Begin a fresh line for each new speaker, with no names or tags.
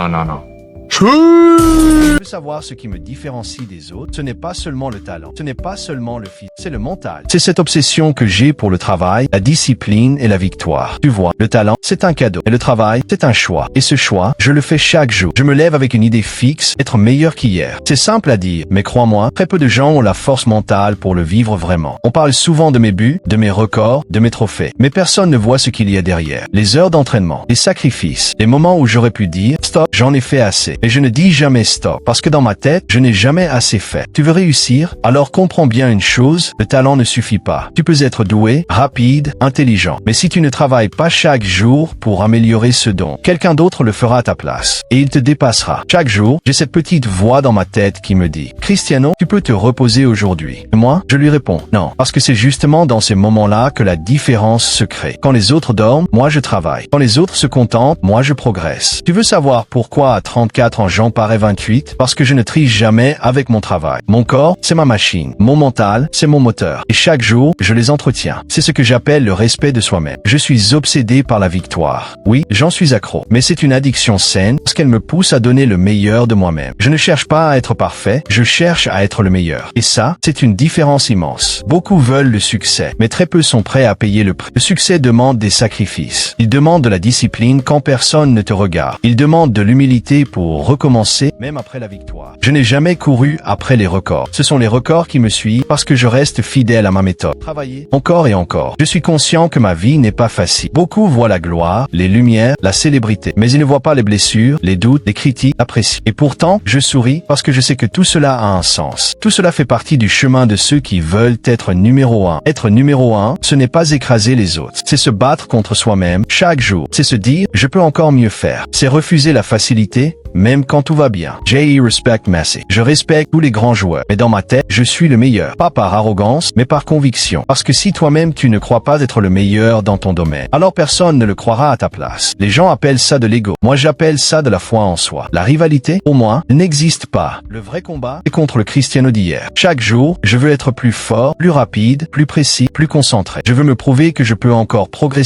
Non.
Je veux savoir ce qui me différencie des autres. Ce n'est pas seulement le talent, ce n'est pas seulement le physique, c'est le mental. C'est cette obsession que j'ai pour le travail, la discipline et la victoire. Tu vois, le talent, c'est un cadeau. Et le travail, c'est un choix. Et ce choix, je le fais chaque jour. Je me lève avec une idée fixe, être meilleur qu'hier. C'est simple à dire, mais crois-moi, très peu de gens ont la force mentale pour le vivre vraiment. On parle souvent de mes buts, de mes records, de mes trophées. Mais personne ne voit ce qu'il y a derrière. Les heures d'entraînement, les sacrifices, les moments où j'aurais pu dire, stop, j'en ai fait assez. Et je ne dis jamais stop, parce que dans ma tête, je n'ai jamais assez fait. Tu veux réussir? Alors comprends bien une chose, le talent ne suffit pas. Tu peux être doué, rapide, intelligent. Mais si tu ne travailles pas chaque jour pour améliorer ce don, quelqu'un d'autre le fera à ta place. Et il te dépassera. Chaque jour, j'ai cette petite voix dans ma tête qui me dit, Cristiano, tu peux te reposer aujourd'hui. Et moi, je lui réponds, non. Parce que c'est justement dans ces moments-là que la différence se crée. Quand les autres dorment, moi je travaille. Quand les autres se contentent, moi je progresse. Tu veux savoir pourquoi à 34 ans j'en parais 28? Parce que je ne triche jamais avec mon travail. Mon corps, c'est ma machine. Mon mental, c'est mon moteur. Et chaque jour, je les entretiens. C'est ce que j'appelle le respect de soi-même. Je suis obsédé par la victoire. Oui, j'en suis accro. Mais c'est une addiction saine parce qu'elle me pousse à donner le meilleur de moi-même. Je ne cherche pas à être parfait, je cherche à être le meilleur. Et ça, c'est une différence immense. Beaucoup veulent le succès, mais très peu sont prêts à payer le prix. Le succès demande des sacrifices. Il demande de la discipline quand personne ne te regarde. Il demande de l'humilité pour recommencer, même après la victoire. Je n'ai jamais couru après les records. Ce sont les records qui me suivent parce que je reste fidèle à ma méthode. Travailler encore et encore. Je suis conscient que ma vie n'est pas facile. Beaucoup voient la gloire, les lumières, la célébrité, mais ils ne voient pas les blessures, les doutes, les critiques, la pression. Et pourtant, je souris parce que je sais que tout cela a un sens. Tout cela fait partie du chemin de ceux qui veulent être numéro un. Être numéro un, ce n'est pas écraser les autres. C'est se battre contre soi-même chaque jour. C'est se dire, je peux encore mieux faire. C'est refuser la facilité, même quand tout va bien. J.E. Respect Massey. Je respecte tous les grands joueurs, mais dans ma tête, je suis le meilleur. Pas par arrogance, mais par conviction. Parce que si toi-même tu ne crois pas être le meilleur dans ton domaine, alors personne ne le croira à ta place. Les gens appellent ça de l'ego. Moi j'appelle ça de la foi en soi. La rivalité, pour moi, n'existe pas. Le vrai combat est contre le Cristiano d'hier. Chaque jour, je veux être plus fort, plus rapide, plus précis, plus concentré. Je veux me prouver que je peux encore progresser.